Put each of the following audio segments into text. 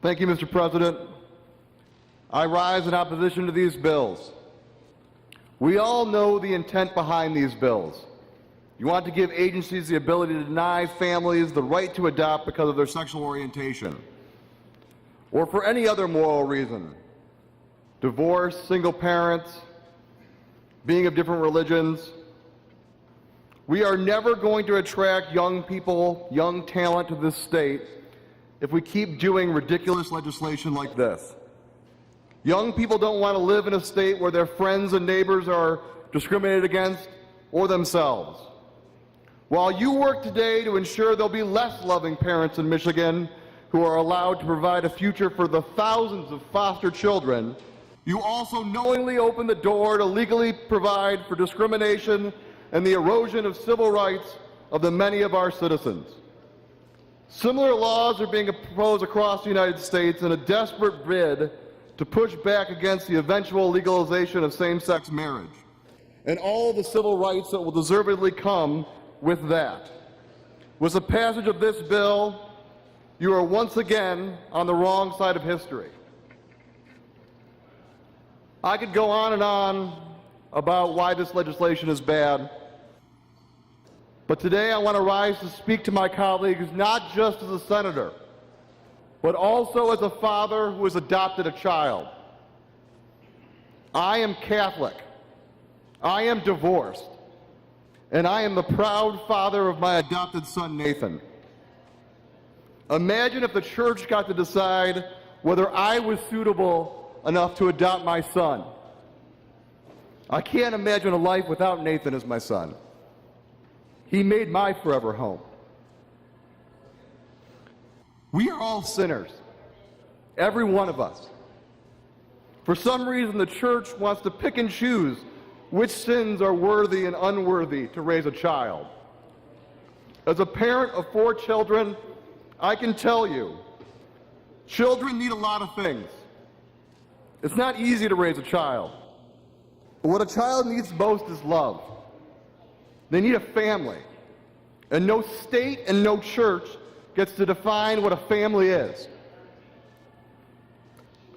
Thank you, Mr. President. I rise in opposition to these bills. We all know the intent behind these bills. You want to give agencies the ability to deny families the right to adopt because of their sexual orientation, or for any other moral reason. Divorce, single parents, being of different religions. We are never going to attract young people, young talent to this state if we keep doing ridiculous legislation like this. Young people don't want to live in a state where their friends and neighbors are discriminated against or themselves. While you work today to ensure there'll be less loving parents in Michigan who are allowed to provide a future for the thousands of foster children, you also knowingly open the door to legally provide for discrimination and the erosion of civil rights of the many of our citizens. Similar laws are being proposed across the United States in a desperate bid to push back against the eventual legalization of same-sex marriage and all the civil rights that will deservedly come with that. With the passage of this bill, you are once again on the wrong side of history. I could go on and on about why this legislation is bad, but today I want to rise to speak to my colleagues not just as a senator, but also as a father who has adopted a child. I am Catholic, I am divorced, and I am the proud father of my adopted son, Nathan. Imagine if the church got to decide whether I was suitable enough to adopt my son. I can't imagine a life without Nathan as my son. He made my forever home. We are all sinners, every one of us. For some reason, the church wants to pick and choose which sins are worthy and unworthy to raise a child. As a parent of 4 children, I can tell you, children need a lot of things. It's not easy to raise a child. But what a child needs most is love. They need a family. And no state and no church gets to define what a family is.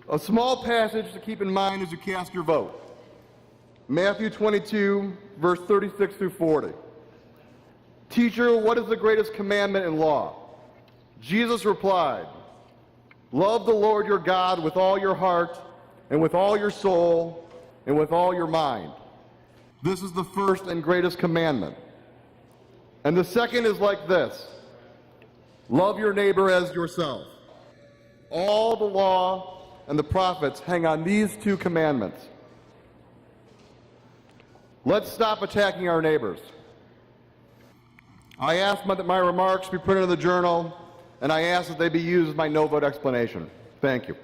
A small passage to keep in mind as you cast your vote. Matthew 22, verse 36 through 40. Teacher, what is the greatest commandment in law? Jesus replied, love the Lord your God with all your heart and with all your soul and with all your mind. This is the first and greatest commandment. And the second is like this. Love your neighbor as yourself. All the law and the prophets hang on these 2 commandments. Let's stop attacking our neighbors. I ask that my remarks be printed in the journal, and I ask that they be used as my no vote explanation. Thank you.